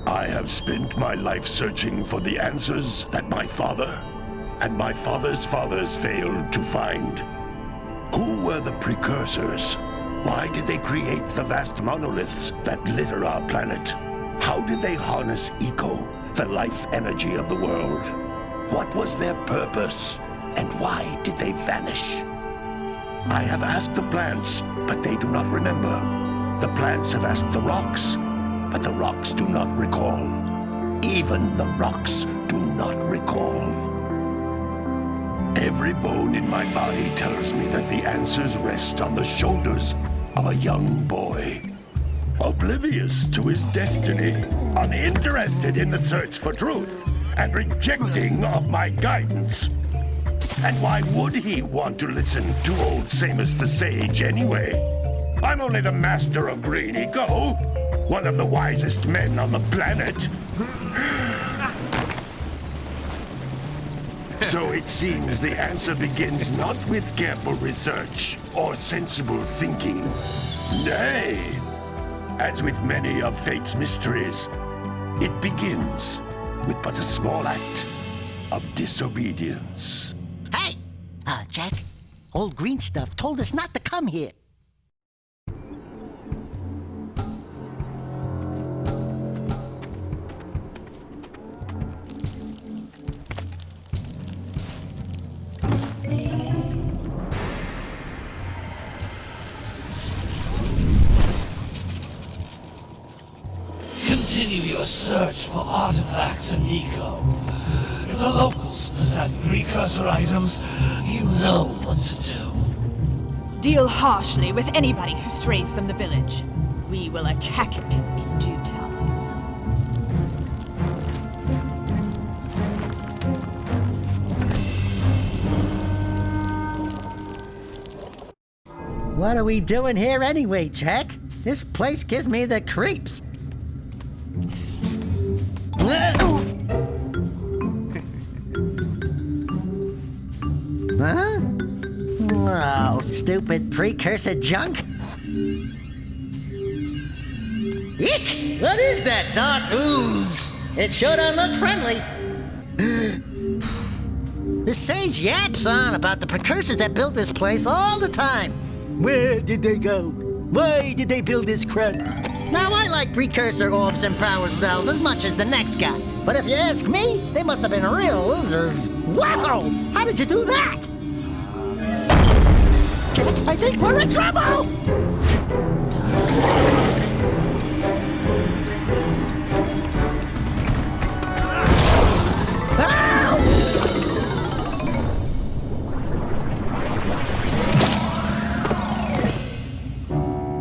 I have spent my life searching for the answers that my father and my father's fathers failed to find. Who were the precursors? Why did they create the vast monoliths that litter our planet? How did they harness eco, the life energy of the world? What was their purpose? And why did they vanish? I have asked the plants, but they do not remember. The plants have asked the rocks, but the rocks do not recall. Even the rocks do not recall. Every bone in my body tells me that the answers rest on the shoulders of a young boy. Oblivious to his destiny, uninterested in the search for truth, and rejecting of my guidance. And why would he want to listen to old Samus the Sage anyway? I'm only the master of green eco, one of the wisest men on the planet. So it seems the answer begins not with careful research or sensible thinking. Nay, as with many of fate's mysteries, it begins with but a small act of disobedience. Hey! Jack, old green stuff told us not to come here. Continue your search for artifacts and eco. If the locals possess precursor items, you know what to do. Deal harshly with anybody who strays from the village. We will attack it in due time. What are we doing here anyway, Jack? This place gives me the creeps. Huh? Oh, stupid precursor junk. Eek! What is that dark ooze? It sure don't look friendly. The sage yaps on about the precursors that built this place all the time. Where did they go? Why did they build this crud? Now, I like precursor orbs and power cells as much as the next guy. But if you ask me, they must have been real losers. Wow! How did you do that? I think we're in trouble!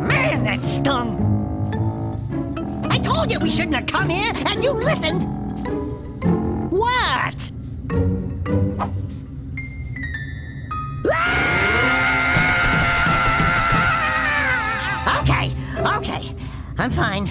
Man, that stung! I told you we shouldn't have come here, and you listened! What? Okay. I'm fine.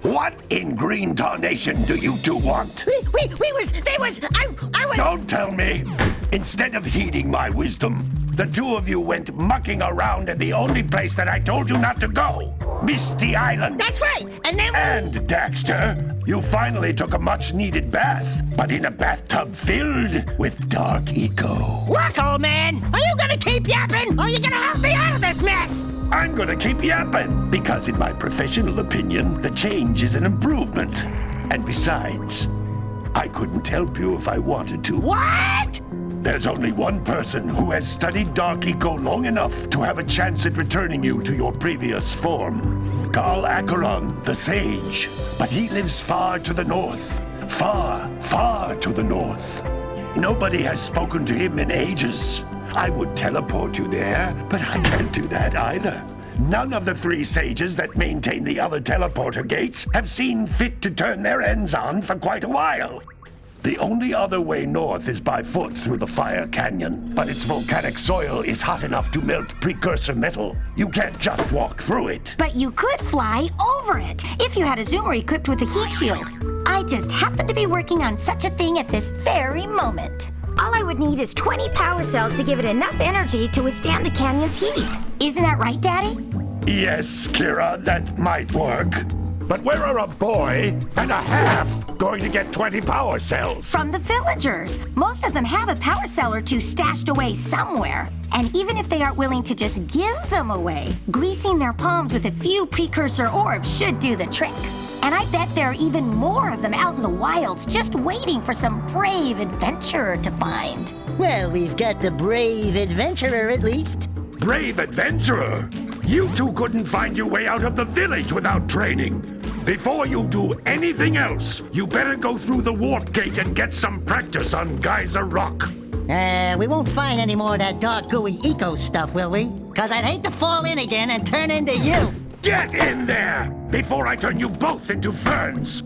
What in green tarnation do you two want? I was... Don't tell me! Instead of heeding my wisdom, the two of you went mucking around in the only place that I told you not to go! Misty Island! That's right! And then... And, Daxter, you finally took a much-needed bath, but in a bathtub filled with dark eco. Look, old man! Are you gonna keep yapping, or are you gonna help me out of this mess? I'm gonna keep yapping, because in my professional opinion, the change is an improvement. And besides, I couldn't help you if I wanted to. What? There's only one person who has studied Dark Eco long enough to have a chance at returning you to your previous form. Carl Acheron, the Sage. But he lives far to the north. Far, far to the north. Nobody has spoken to him in ages. I would teleport you there, but I can't do that either. None of the three sages that maintain the other teleporter gates have seen fit to turn their ends on for quite a while. The only other way north is by foot through the Fire Canyon, but its volcanic soil is hot enough to melt precursor metal. You can't just walk through it. But you could fly over it, if you had a zoomer equipped with a heat shield. I just happen to be working on such a thing at this very moment. All I would need is 20 power cells to give it enough energy to withstand the canyon's heat. Isn't that right, Daddy? Yes, Kira, that might work. But where are a boy and a half going to get 20 power cells? From the villagers. Most of them have a power cell or two stashed away somewhere. And even if they aren't willing to just give them away, greasing their palms with a few precursor orbs should do the trick. And I bet there are even more of them out in the wilds just waiting for some brave adventurer to find. Well, we've got the brave adventurer at least. Brave adventurer? You two couldn't find your way out of the village without training. Before you do anything else, you better go through the warp gate and get some practice on Geyser Rock. We won't find any more of that dark gooey eco stuff, will we? 'Cause I'd hate to fall in again and turn into you. Get in there before I turn you both into ferns.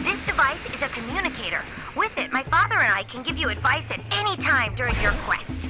This device is a communicator. With it, my father and I can give you advice at any time during your quest.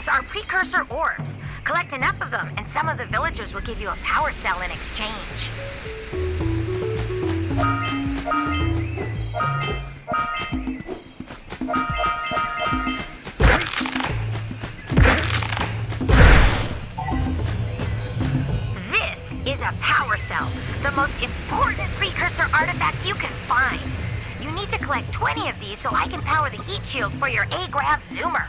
Are precursor orbs. Collect enough of them, and some of the villagers will give you a power cell in exchange. This is a power cell, the most important precursor artifact you can find. You need to collect 20 of these so I can power the heat shield for your A-Grav zoomer.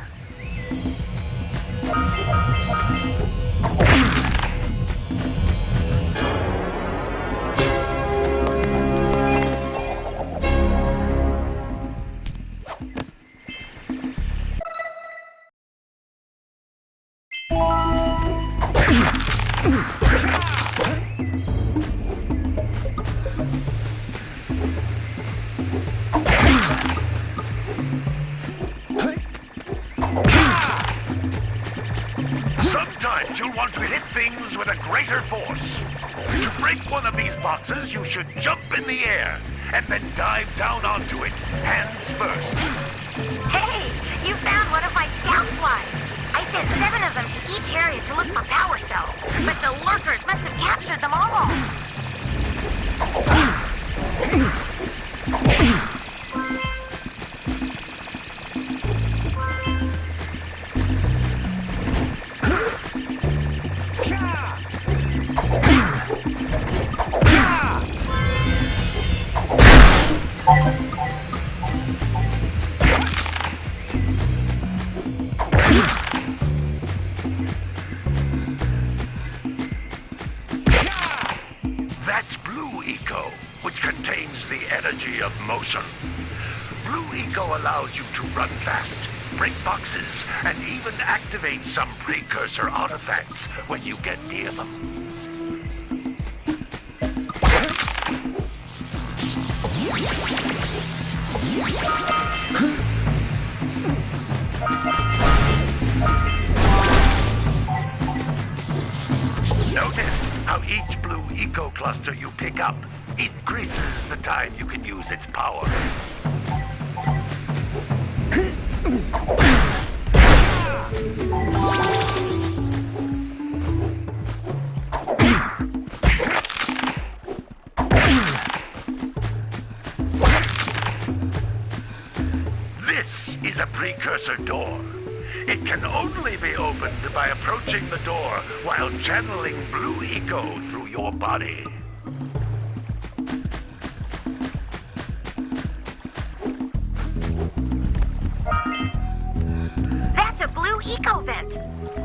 Sometimes you'll want to hit things with a greater force. To break one of these boxes, you should jump in the air and then dive down onto it, hands first. Hey, you found one of my scout flies. I sent 7 of them to each area to look for power cells, but the lurkers must have captured them all. That's Blue Eco, which contains the energy of motion. Blue Eco allows you to run fast, break boxes, and even activate some precursor artifacts when you get near them. Notice how each Blue Eco cluster you pick up increases the time you can use its power. This is a precursor door. It can only be opened by approaching the door while channeling blue eco through your body. That's a blue eco vent.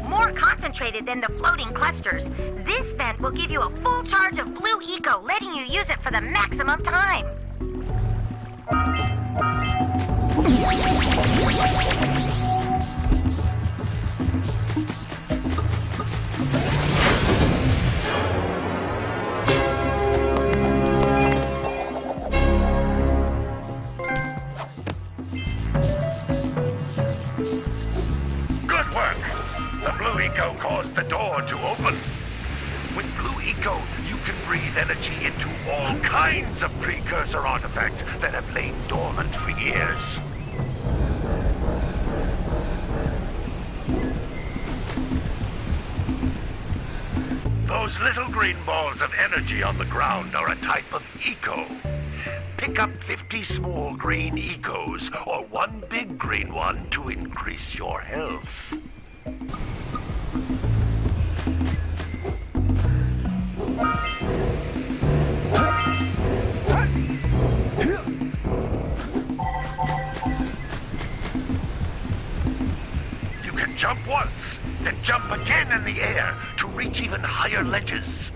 More concentrated than the floating clusters. This vent will give you a full charge of blue eco, letting you use it for the maximum time. Good work! The blue eco caused the door to open. With blue eco, you can breathe energy into all kinds of precursor artifacts that have lain dormant for years. Those little green balls of energy on the ground are a type of eco. Pick up 50 small green ecos or one big green one to increase your health. You can jump once, then jump again in the air to reach even higher ledges.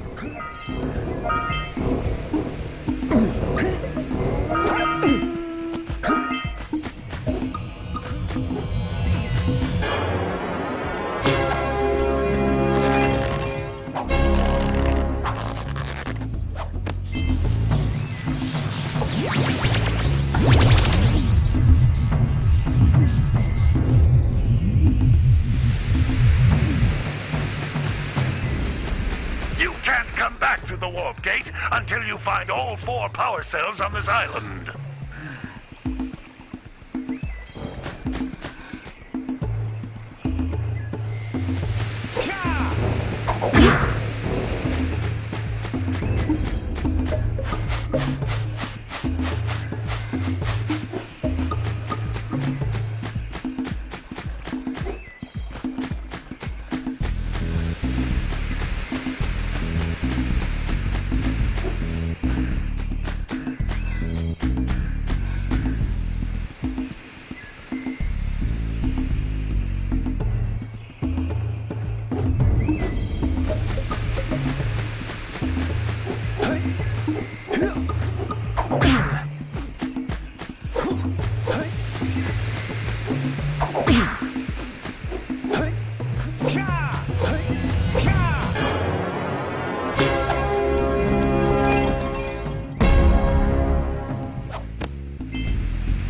You can't come back through the warp gate until you find all 4 power cells on this island.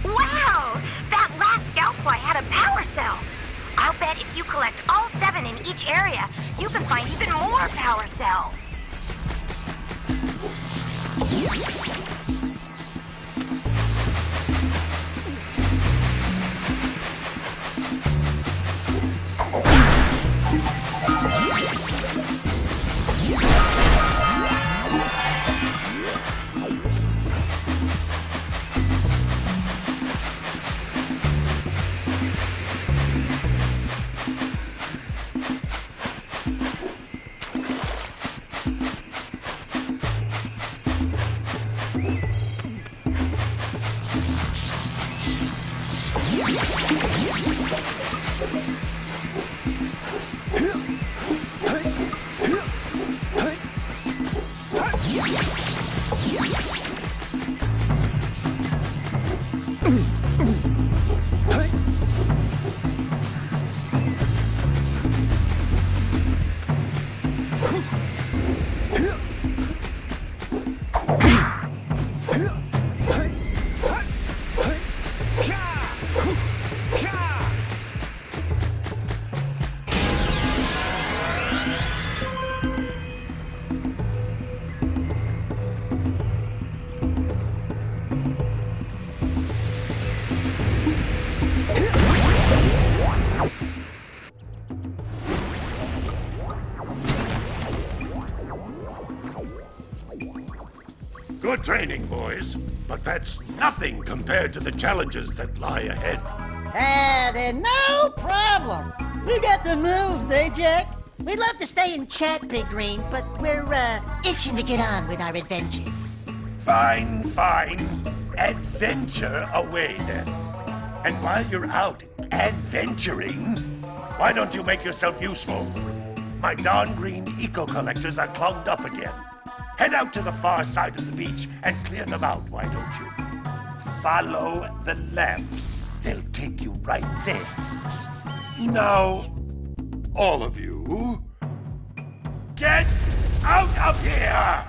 Wow! That last scout fly had a power cell. I'll bet if you collect all 7 in each area, you can find even more power cells. training, boys, but that's nothing compared to the challenges that lie ahead. Then no problem. We got the moves, eh, Jack? We'd love to stay and chat, Big Green, but we're, itching to get on with our adventures. Fine, fine. Adventure away, then. And while you're out adventuring, why don't you make yourself useful? My darn green eco-collectors are clogged up again. Head out to the far side of the beach and clear them out, why don't you? Follow the lamps. They'll take you right there. Now, all of you, get out of here!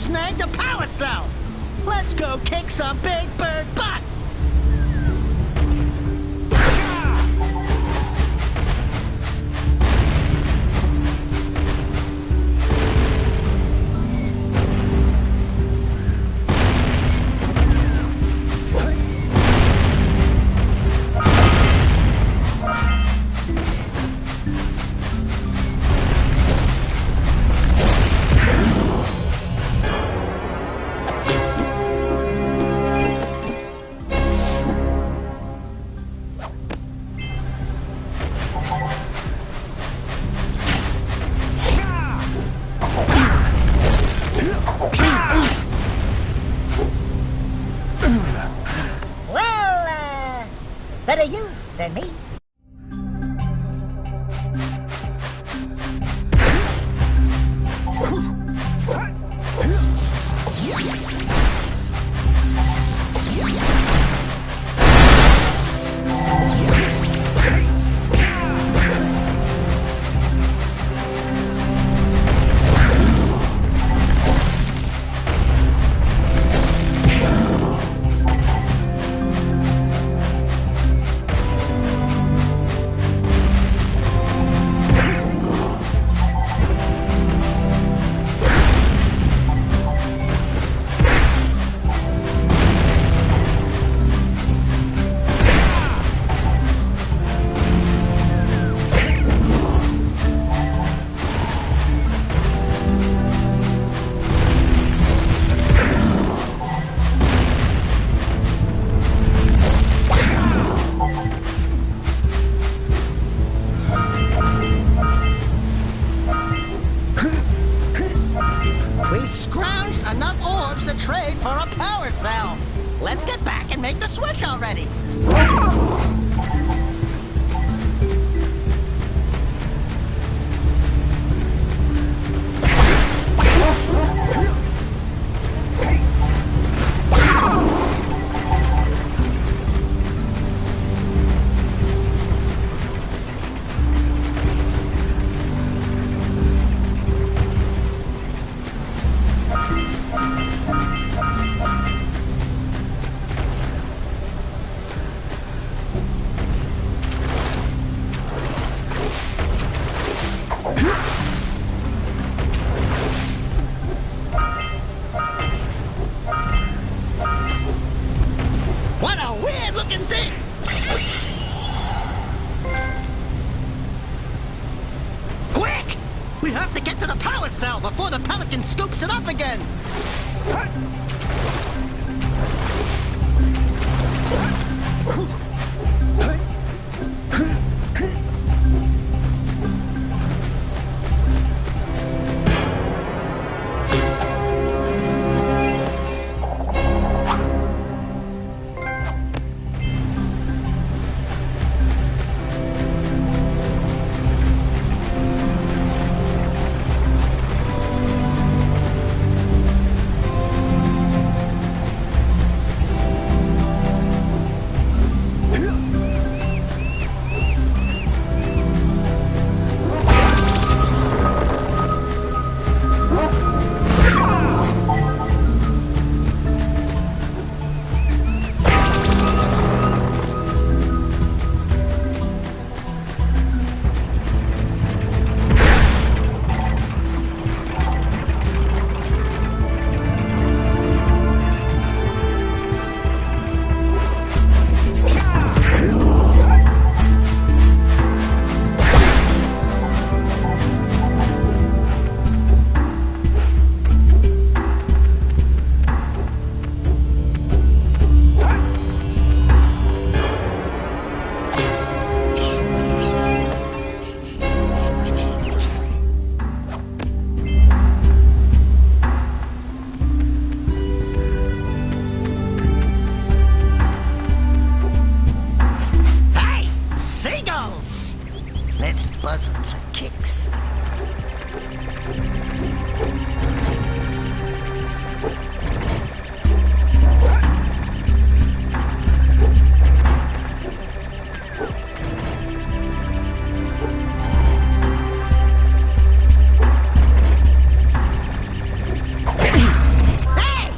snagged a power cell! Let's go kick some big bird butt! We scrounged enough orbs to trade for a power cell. Let's get back and make the switch already. What a weird-looking thing! Quick! We have to get to the power cell before the Pelican scoops it up again! Let's buzz them for kicks. Hey!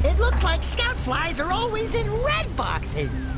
It looks like scout flies are always in red boxes.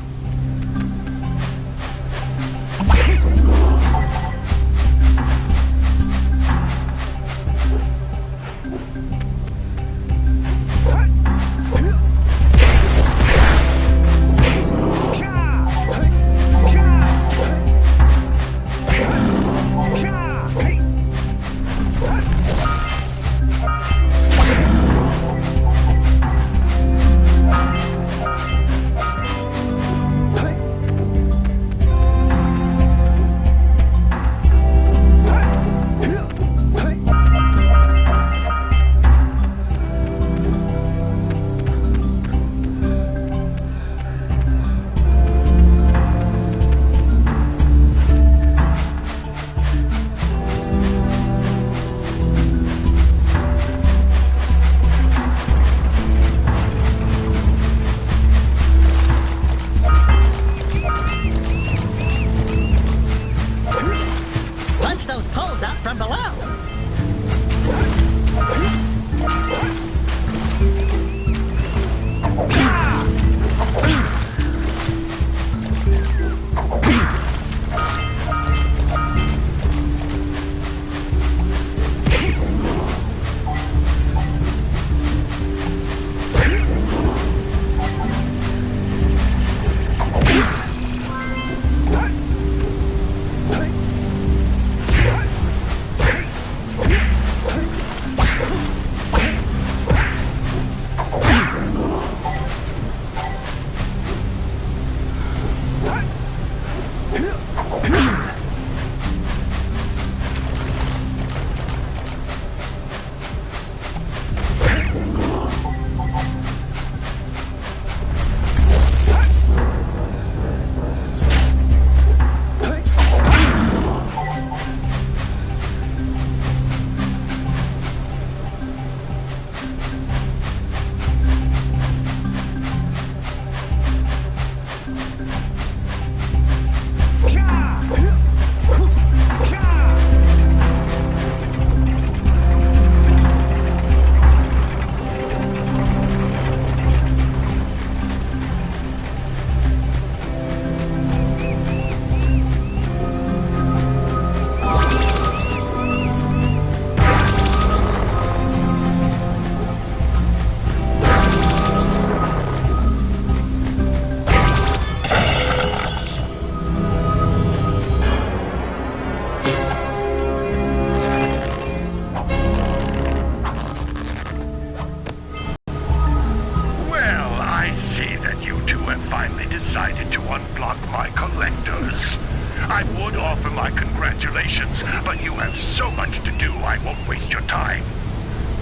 things, but you have so much to do I won't waste your time.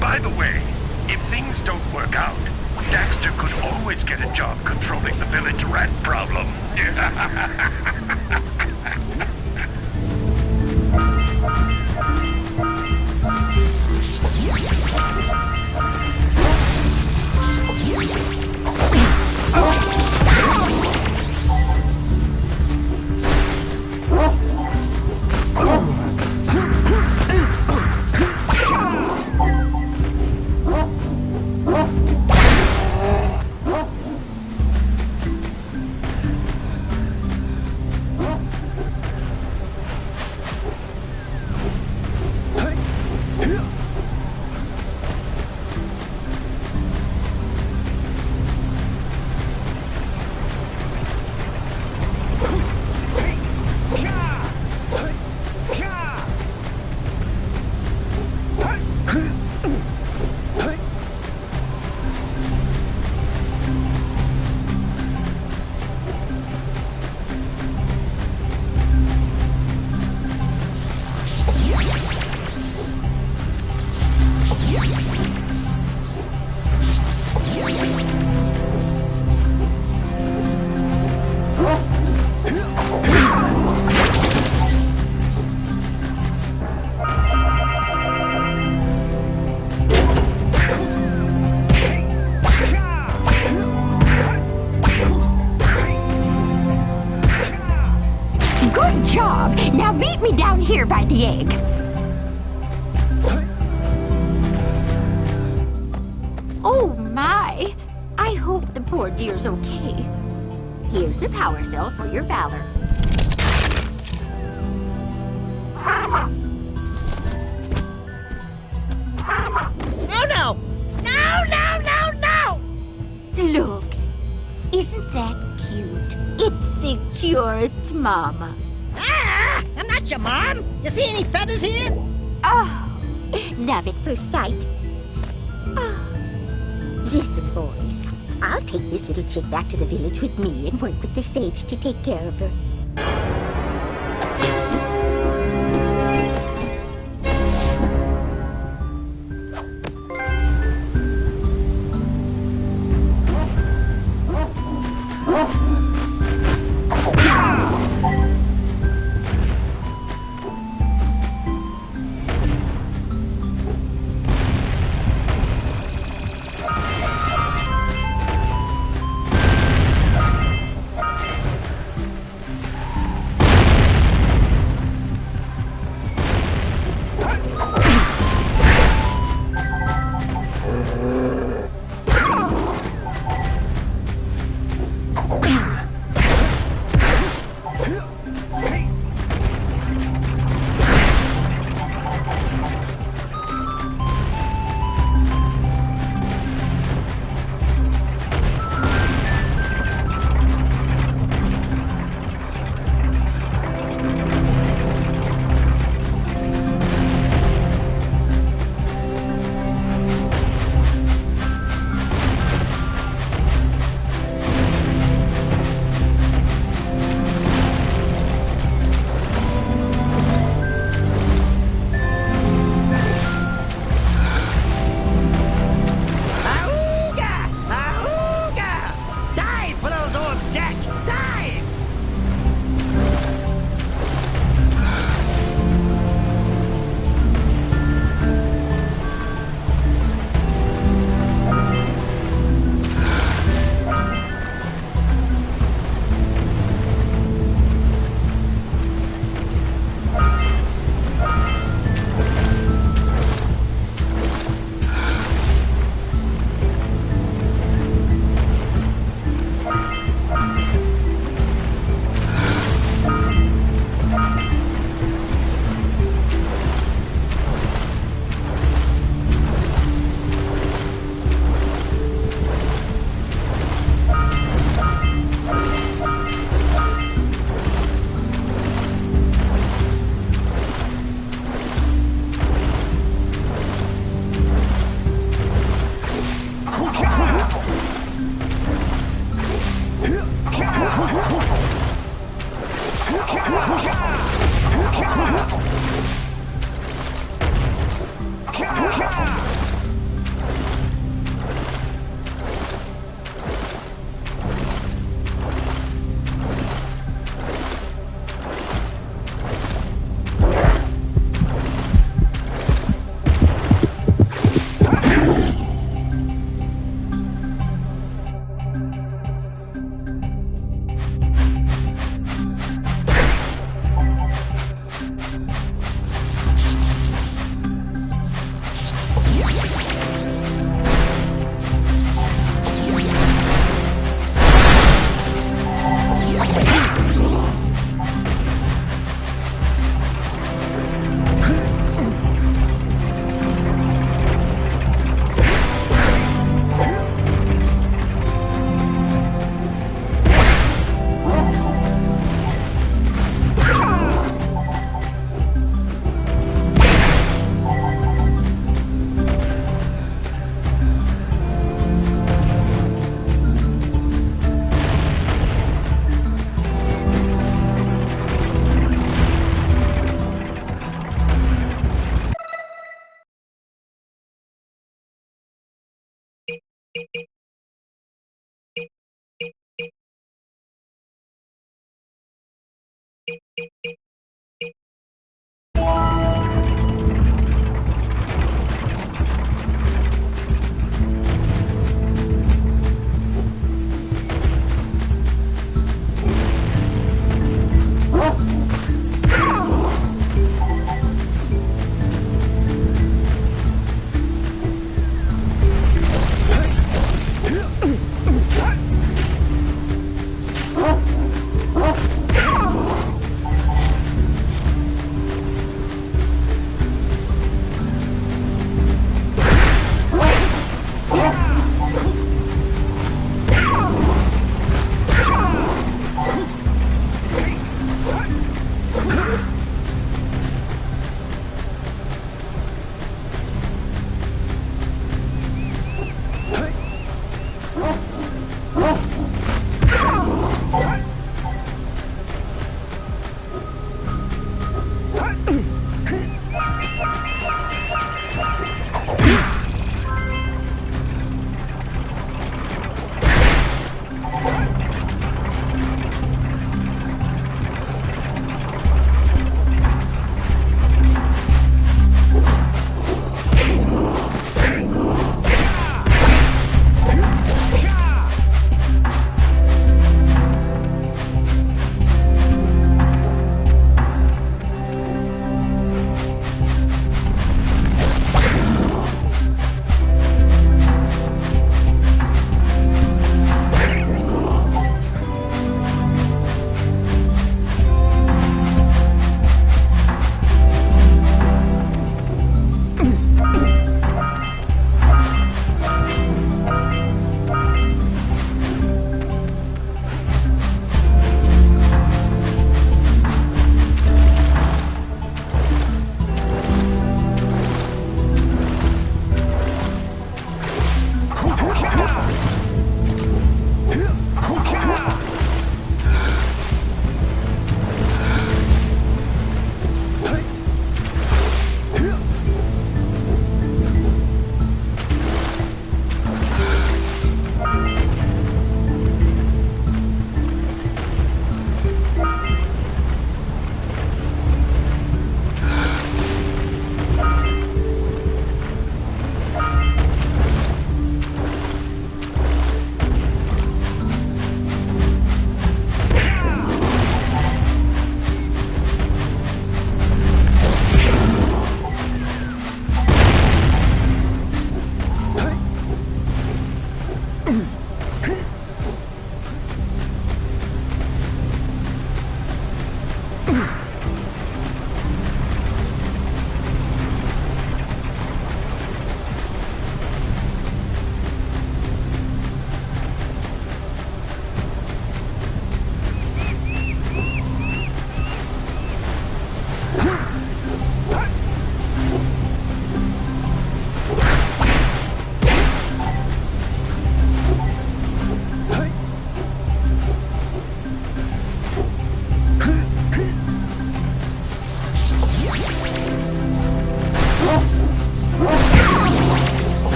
By the way, if things don't work out, Daxter could always get a job controlling the village rat problem. Good job! Now meet me down here by the egg. Oh my! I hope the poor dear's okay. Here's a power cell for your valor. Oh no! No, no, no, no! Look, isn't that cute? It thinks you're its mama. Ah! I'm not your mom! You see any feathers here? Oh, love at first sight. Oh. Listen, boys, I'll take this little chick back to the village with me and work with the sage to take care of her.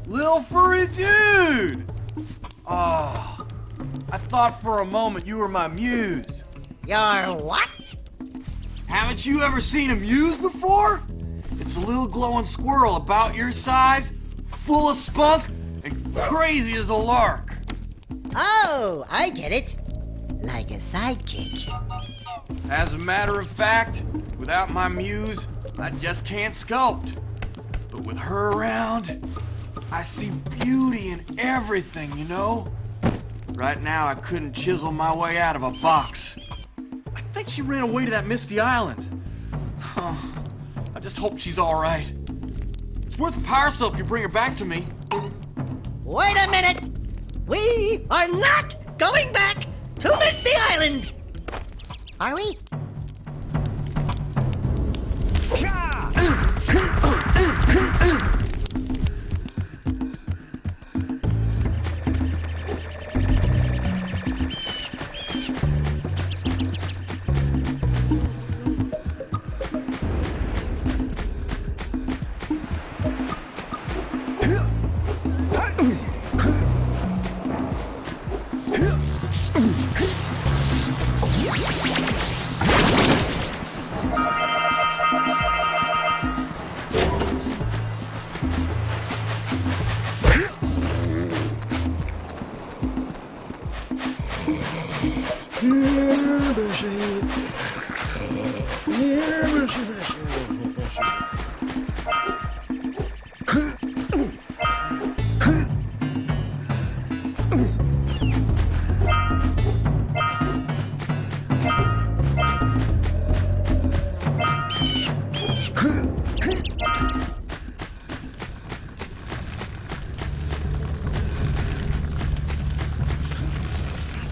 Little furry dude! Oh, I thought for a moment you were my muse. Your what? Haven't you ever seen a muse before? It's a little glowing squirrel about your size, full of spunk, and crazy as a lark. Oh, I get it. Like a sidekick. As a matter of fact, Without my muse, I just can't sculpt. But with her around, I see beauty in everything, you know? Right now, I couldn't chisel my way out of a box. I think she ran away to that misty island. Huh. I just hope she's all right. It's worth a power cell if you bring her back to me. Wait a minute! We are not going back to Misty Island! Are we?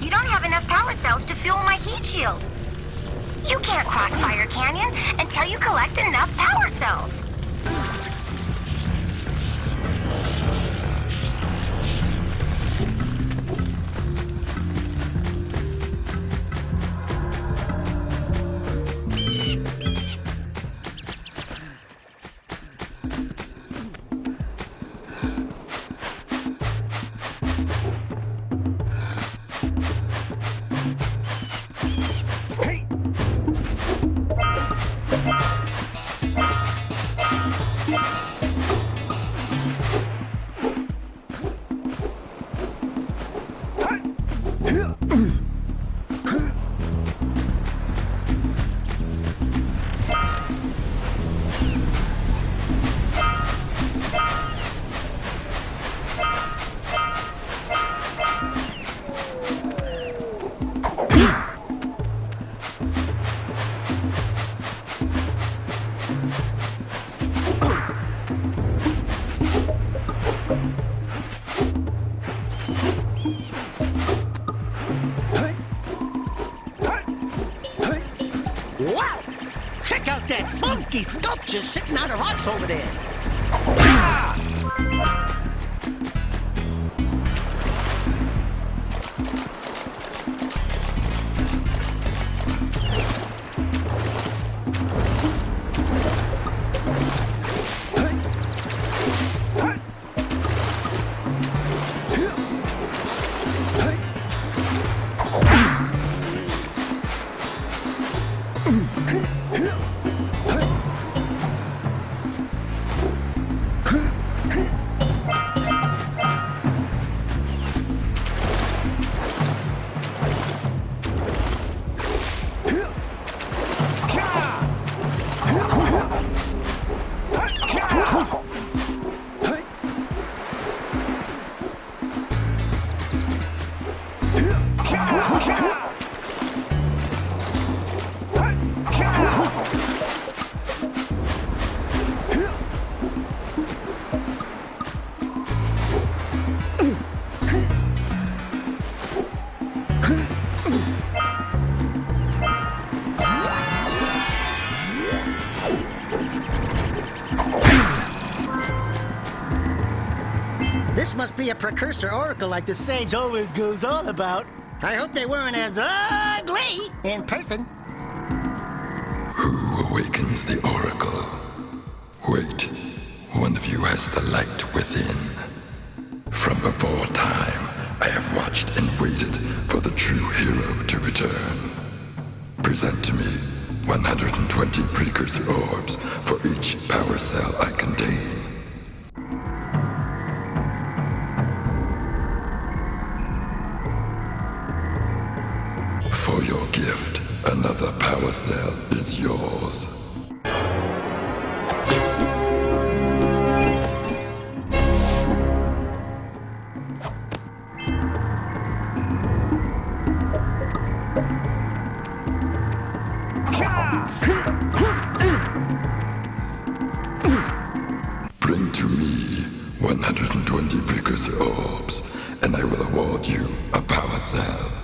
You don't have enough power cells to fuel my heat shield. You can't cross Fire Canyon until you collect enough power cells. Wow! Check out that funky sculpture sitting on the rocks over there. This must be a precursor oracle like the sage always goes on about. I hope they weren't as ugly in person. Who awakens the oracle? Wait, one of you has the light within. From before time, I have watched and waited for the true hero to return. Present to me 120 precursor orbs for each power cell I contain. For your gift, another power power cell is yours. Bring to me 120 precursor orbs, and I will award you a power cell.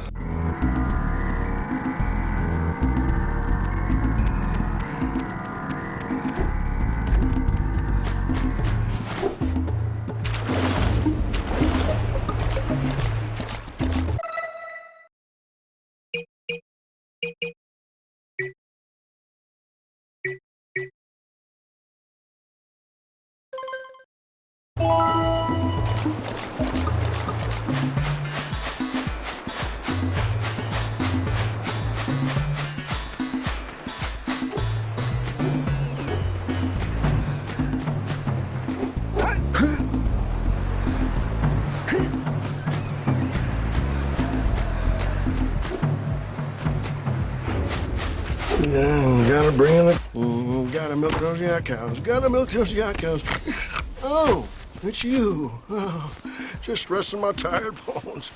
Gotta bring it. Gotta milk those yak cows. Gotta milk those yak cows. Oh, it's you. Oh, just resting my tired bones.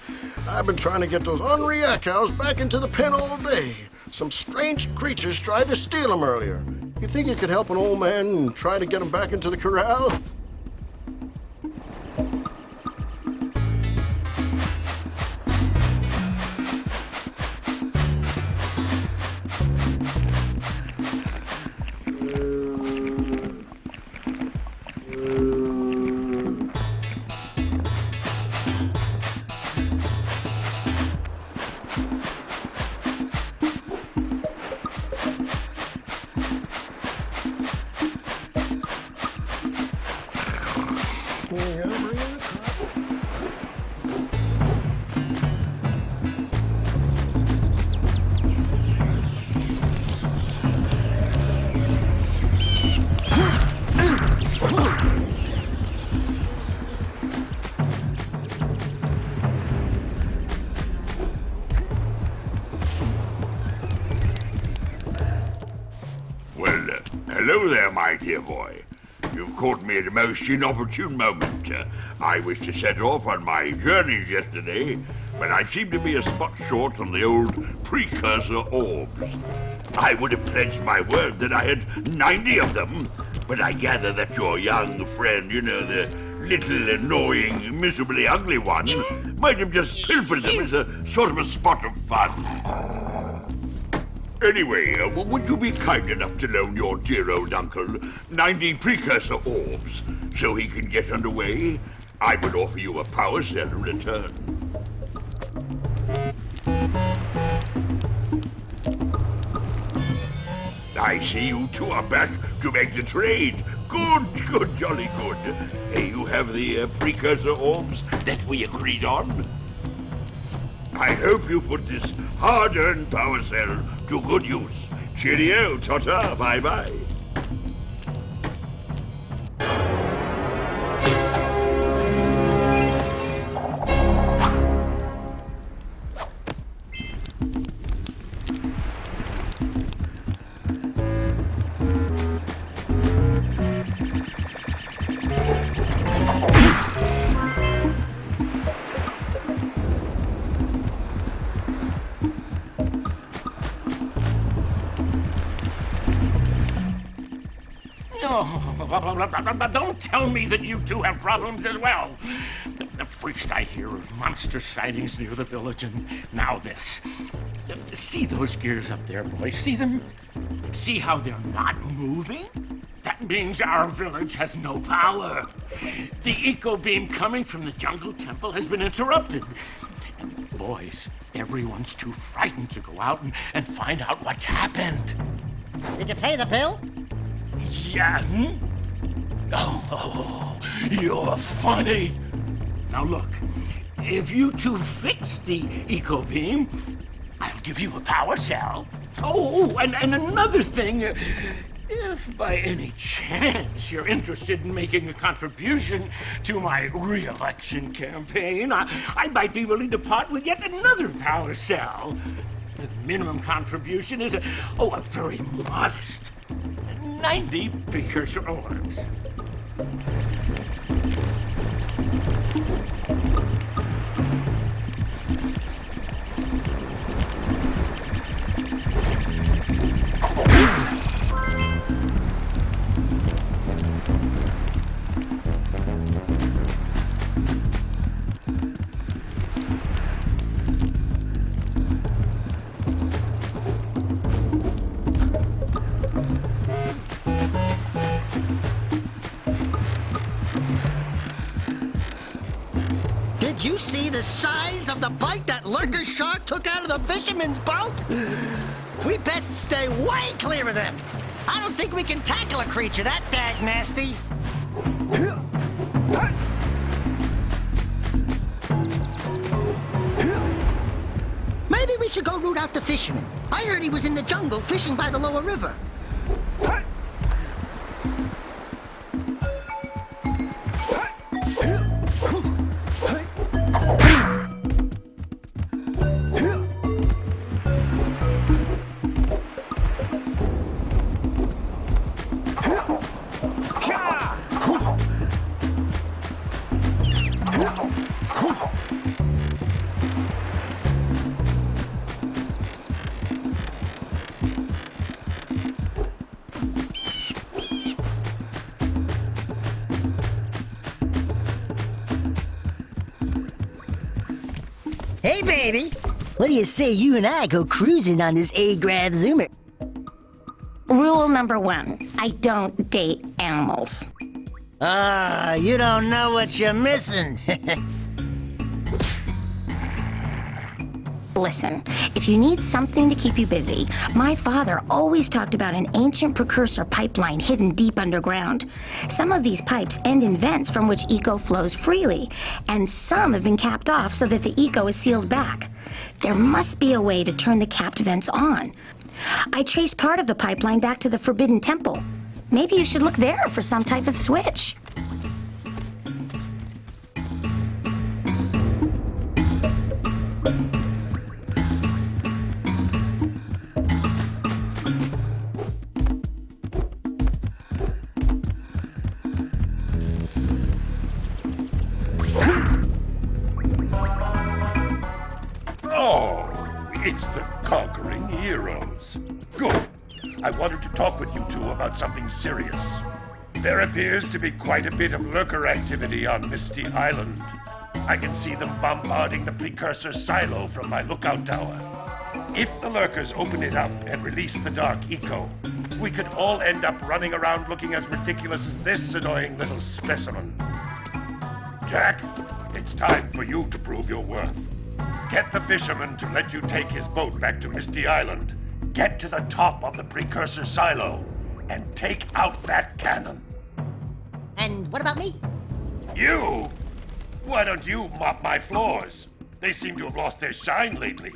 I've been trying to get those ornery yak cows back into the pen all day. Some strange creatures tried to steal them earlier. You think you could help an old man and try to get them back into the corral? Hello there, my dear boy. You've caught me at a most inopportune moment. I was to set off on my journeys yesterday, but I seem to be a spot short on the old precursor orbs. I would have pledged my word that I had 90 of them, but I gather that your young friend, you know, the little annoying, miserably ugly one, might have just pilfered them as a sort of a spot of fun. Anyway, would you be kind enough to loan your dear old uncle 90 precursor orbs so he can get underway? I would offer you a power cell in return. I see you two are back to make the trade. Good, jolly good. Hey, you have the precursor orbs that we agreed on? I hope you put this hard-earned power cell to good use. Cheerio, ta-ta, bye-bye. Don't tell me that you two have problems as well. First I hear of monster sightings near the village, and now this. See those gears up there, boys? See them? See how they're not moving? That means our village has no power. The eco beam coming from the jungle temple has been interrupted. And boys, everyone's too frightened to go out and find out what's happened. Did you pay the bill? Yeah. Oh, you're funny. Now look, if you two fix the eco beam, I'll give you a power cell. Oh, and another thing, if by any chance you're interested in making a contribution to my re-election campaign, I might be willing to part with yet another power cell. The minimum contribution is a very modest 90 precursor orbs. Did you see the size of the bite that lurker shark took out of the fisherman's boat? We best stay way clear of them. I don't think we can tackle a creature that dag nasty. Maybe we should go root out the fisherman. I heard he was in the jungle fishing by the lower river. Hey, baby. What do you say you and I go cruising on this A-Grav Zoomer? Rule number 1, I don't date animals. Ah, you don't know what you're missing. Listen, if you need something to keep you busy, my father always talked about an ancient precursor pipeline hidden deep underground. Some of these pipes end in vents from which eco flows freely, and some have been capped off so that the eco is sealed back. There must be a way to turn the capped vents on. I traced part of the pipeline back to the Forbidden Temple. Maybe you should look there for some type of switch. It's the conquering heroes. Good. I wanted to talk with you two about something serious. There appears to be quite a bit of lurker activity on Misty Island. I can see them bombarding the precursor silo from my lookout tower. If the lurkers open it up and release the dark eco, we could all end up running around looking as ridiculous as this annoying little specimen. Jack, it's time for you to prove your worth. Get the fisherman to let you take his boat back to Misty Island. Get to the top of the precursor silo and take out that cannon. And what about me? You? Why don't you mop my floors? They seem to have lost their shine lately.